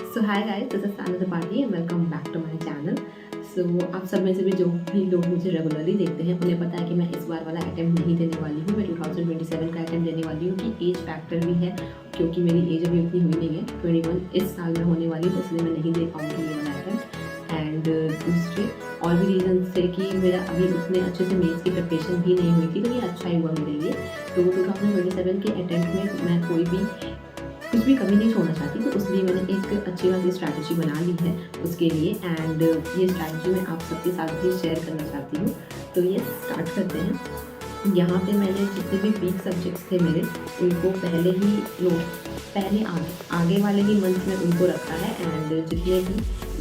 So hi guys, this is Sana Tripathi and welcome back to my channel. So आप सब में से भी जो भी लोग मुझे रेगुलरली देखते हैं उन्हें पता है कि मैं इस बार वाला अटेम्प्ट नहीं देने वाली हूँ। मैं 2027 का अटेम्प्ट देने वाली हूँ कि एज फैक्टर भी है, क्योंकि मेरी एज अभी उतनी हुई नहीं है। 21 इस साल में होने वाली है, इसलिए मैं नहीं दे पाऊँगी ये वाला अटेम्प्ट। एंड दूसरे और भी रीज़न थे कि मेरा अभी उतने अच्छे से मेंस की प्रिपरेशन भी नहीं हुई थी, तो ये अच्छा ही हुआ मेरे लिए। तो 2027 के अटेम्प्ट में मैं कोई भी कुछ भी कमी नहीं छोड़ना चाहती, तो इसलिए मैंने एक अच्छी वाली स्ट्रैटेजी बना ली है उसके लिए। एंड ये स्ट्रैटेजी मैं आप सबके साथ भी शेयर करना चाहती हूँ। तो ये स्टार्ट करते हैं। यहाँ पे मैंने जितने भी वीक सब्जेक्ट्स थे मेरे, उनको पहले आगे वाले ही मंथ में उनको रखा है। एंड जितने भी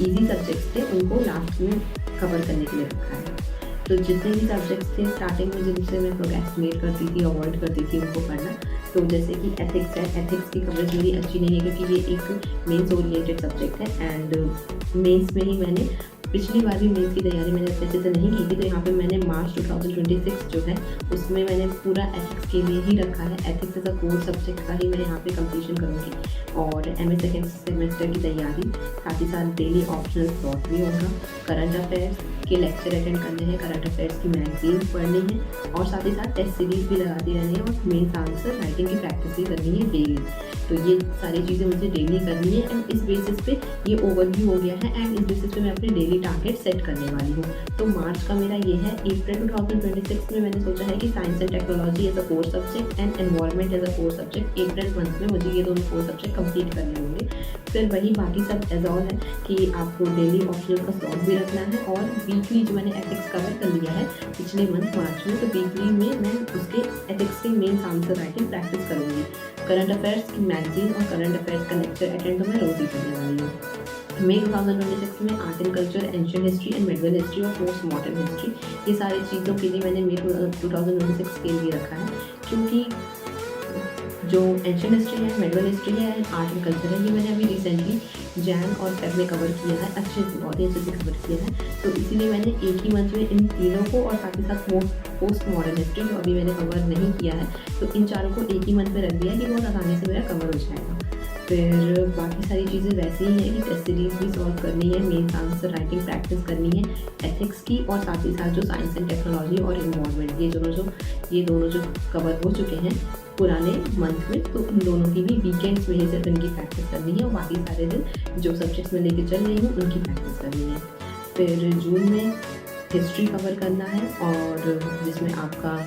ईजी सब्जेक्ट्स थे उनको लास्ट में कवर करने के लिए रखा है। तो जितने भी सब्जेक्ट्स थे स्टार्टिंग में जिनसे मैं प्रोक्रेस्टिनेट करती थी, अवॉइड करती थी उनको पढ़ना, तो जैसे कि एथिक्स है, एथिक्स की कवरेज मेरी अच्छी नहीं है क्योंकि ये एक मेंस ओरिएंटेड सब्जेक्ट है। एंड मेंस में ही मैंने पिछली बार भी मेंस की तैयारी मैंने अच्छे से नहीं की थी, तो यहाँ पे मैंने मार्च 2026 जो है उसमें मैंने पूरा एथिक्स के लिए ही रखा है। Ethics as a core subject का ही मैं यहाँ पे कंप्लीशन करूँगी। और एमए सेकेंड सेमेस्टर की तैयारी, साथ ही साथ डेली ऑप्शनल स्लॉट भी होगा, करंट अफेयर्स के लेक्चर अटेंड करने हैं, करंट अफेयर्स की मैगजीन पढ़नी है, और साथ ही साथ टेस्ट सीरीज भी लगाती रहनी है, और मेंस आंसर राइटिंग की प्रैक्टिस भी करनी है डेली। तो ये सारी चीज़ें मुझे डेली करनी है। एंड इस बेसिस पे ये ओवरव्यू हो गया है, एंड इस बेसिस पे मैं अपने डेली टारगेट सेट करने वाली हूँ। तो मार्च का मेरा ये है। अप्रैल 2026 में मैंने सोचा है कि science and technology as a core subject and environment as a core subject April month में मुझे ये दोनों कोर सब्जेक्ट कंप्लीट करने होंगे। फिर वही बाकी सब एज ऑल है कि आपको डेली ऑप्शनल का स्लॉट भी रखना है, और वीकली जो मैंने एथिक्स कवर कर लिया है पिछले मंथ मार्च में, तो वीकली में मैं उसके एथिक्स के मेंस आंसर राइटिंग प्रैक्टिस करूँगी। करंट अफेयर्स की मैगजीन और करंट अफेयर्स का लेक्चर अटेंड तो मैं रोज़ ही करने वाली हूँ। मई 2026 में art and culture, ancient history and medieval history और पोस्ट मॉडर्न हिस्ट्री, ये सारी चीज़ों के लिए मैंने मई 2026 के लिए रखा है। क्योंकि जो एंशिएंट हिस्ट्री है, मेडिवल हिस्ट्री है, आर्ट एंड कल्चर है, ये मैंने अभी रिसेंटली जैन और फेब में कवर किया है, अच्छे से बहुत ही अच्छे से कवर किया है। तो इसीलिए मैंने एक ही मंथ में इन तीनों को, और साथ ही साथ पोस्ट मॉडर्न हिस्ट्री जो अभी मैंने कवर नहीं किया है, तो इन चारों को एक ही मंथ में रख दिया कि बहुत आसानी से मेरा कवर हो जाएगा। फिर बाकी सारी चीज़ें वैसे ही हैं कि टेस्ट सीरीज भी सॉल्व करनी है, मेंस आंसर राइटिंग प्रैक्टिस करनी है एथिक्स की, और साथ ही साथ जो साइंस एंड टेक्नोलॉजी और इन्वायरमेंट, ये दोनों जो कवर हो चुके हैं पुराने मंथ में, तो इन दोनों की भी वीकेंड्स में ही सिर्फ इनकी प्रैक्टिस करनी है, और बाकी सारे दिन जो सब्जेक्ट्स मैं लेके चल रही हूँ उनकी प्रैक्टिस करनी है। फिर जून में हिस्ट्री कवर करना है, और जिसमें आपका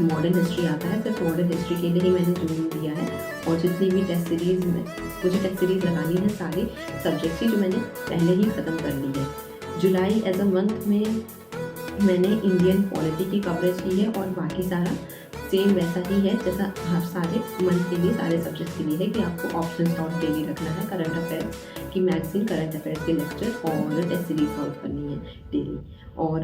मॉडर्न हिस्ट्री आता है। सिर्फ मॉडर्न हिस्ट्री के लिए ही मैंने जून दिया है, और जितनी भी टेस्ट सीरीज़ में मुझे टेस्ट सीरीज़ लगानी है सारी सब्जेक्ट्स की, जो मैंने पहले ही ख़त्म कर ली है। जुलाई एज अ मंथ में मैंने इंडियन पॉलिटी की कवरेज की है, और बाकी सारा सेम वैसा ही है जैसा हर सारे मंथ के लिए, सारे सब्जेक्ट्स के लिए है कि आपको ऑप्शन स्लॉट डेली रखना है, करंट अफेयर्स की मैगजीन, करंट अफेयर्स के लेक्चर और टेस्ट सीरीज सॉल्व करनी है डेली। और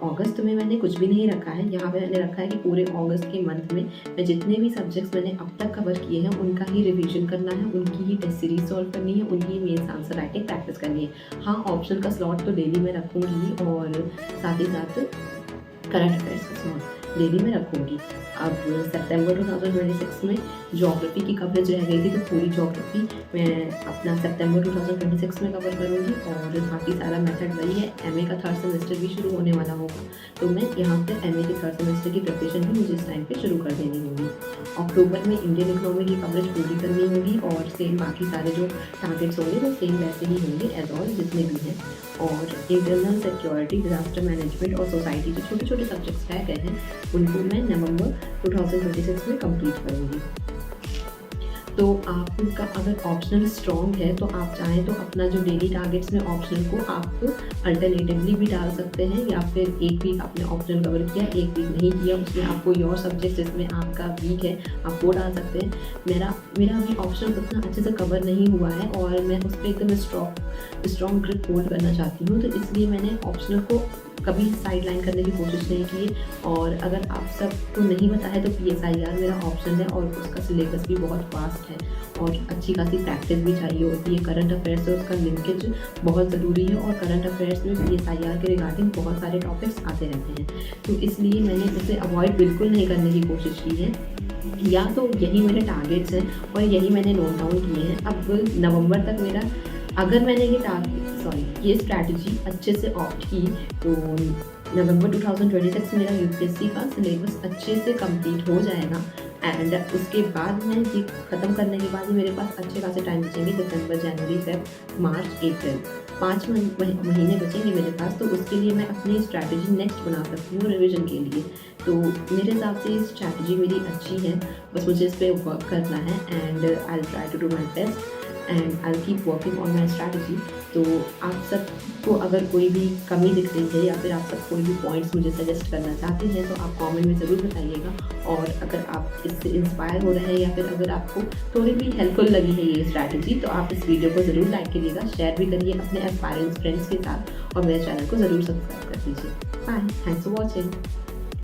अगस्त में मैंने कुछ भी नहीं रखा है। यहाँ पे मैंने रखा है कि पूरे अगस्त के मंथ में मैं जितने भी सब्जेक्ट्स मैंने अब तक कवर किए हैं उनका ही रिवीजन करना है, उनकी ही टेस्ट सीरीज सॉल्व करनी है, उनकी मेंस आंसर राइटिंग प्रैक्टिस करनी है। हाँ, ऑप्शन का स्लॉट तो डेली में रखूँगी, और साथ ही साथ करंट अफेयर्स का स्लॉट डेली में रखूँगी। अब सितंबर 2026 में ज्योग्राफी की कवरेज रह गई थी, तो पूरी ज्योग्राफी मैं अपना सितंबर 2026 में कवर करूँगी, और बाकी सारा मेथड वही है। एमए का थर्ड सेमेस्टर भी शुरू होने वाला होगा, तो मैं यहाँ पे एमए के थर्ड सेमेस्टर की प्रिपरेशन भी मुझे इस टाइम पे शुरू कर देनी होगी। अक्टूबर में इंडियन इकोनॉमी की कवरेज पूरी करनी होगी, और सेम बाकी सारे जो टारगेट्स होंगे वो सेम वैसे ही होंगे एज ऑल जितने भी हैं। और इंटरनल सिक्योरिटी, डिजास्टर मैनेजमेंट और सोसाइटी, जो छोटे छोटे सब्जेक्ट्स रह गए हैं, उनको मैं नवंबर 2026 में कंप्लीट करूँगी। तो आपका अगर ऑप्शनल स्ट्रॉन्ग है, तो आप चाहें तो अपना जो डेली टारगेट्स में ऑप्शनल को आप अल्टरनेटिवली भी डाल सकते हैं, या फिर एक वीक आपने ऑप्शनल कवर किया, एक वीक नहीं किया, उसमें आपको योर सब्जेक्ट जिसमें आपका वीक है आप वो डाल सकते हैं। मेरा अभी ऑप्शनल उतना अच्छे से कवर नहीं हुआ है, और मैं उस पर एकदम स्ट्रॉन्ग ग्रिप होल्ड करना चाहती हूँ, तो इसलिए मैंने ऑप्शनल को कभी साइड लाइन करने की कोशिश नहीं की है। और अगर आप सबको नहीं पता है तो PSIR मेरा ऑप्शन है और उसका सिलेबस भी बहुत वास्ट है और अच्छी खासी प्रैक्टिस भी चाहिए होती है। करंट अफेयर्स से उसका लिंकेज बहुत ज़रूरी है और करंट अफेयर्स में PSIR के रिगार्डिंग बहुत सारे टॉपिक्स आते रहते हैं, तो इसलिए मैंने इसे अवॉइड बिल्कुल नहीं करने की कोशिश की है। या तो यही मेरे टारगेट्स हैं और यही मैंने नोट डाउन किए हैं। अब नवंबर तक मेरा, अगर मैंने ये स्ट्रैटेजी अच्छे से ऑप्ट की तो नवंबर 2026 मेरा UPSC का सिलेबस अच्छे से कंप्लीट हो जाएगा। एंड उसके बाद मैं ये ख़त्म करने के बाद ही मेरे पास अच्छे खासे टाइम बचेंगे, दिसंबर, जनवरी, फेब, मार्च, अप्रैल, 5 महीने बचेंगे मेरे पास। तो उसके लिए मैं अपनी स्ट्रैटेजी नेक्स्ट बना सकती हूँ रिविज़न के लिए। तो मेरे हिसाब से ये स्ट्रैटेजी मेरी अच्छी है, बस मुझे इस पर वर्क करना है and I will try to do my best and I will keep working on my strategy. तो आप सबको अगर कोई भी कमी दिख रही है या फिर आप सब कोई भी पॉइंट्स मुझे सजेस्ट करना चाहते हैं तो आप कमेंट में ज़रूर बताइएगा। और अगर आप इससे इंस्पायर हो रहे हैं या फिर अगर आपको थोड़ी भी हेल्पफुल लगी है ये स्ट्रैटेजी तो आप इस वीडियो को ज़रूर लाइक करिएगा, शेयर भी करिए अपने एस्पायरेंट फ्रेंड्स के साथ और मेरे चैनल को ज़रूर सब्सक्राइब कर दीजिए। Bye, thanks for watching.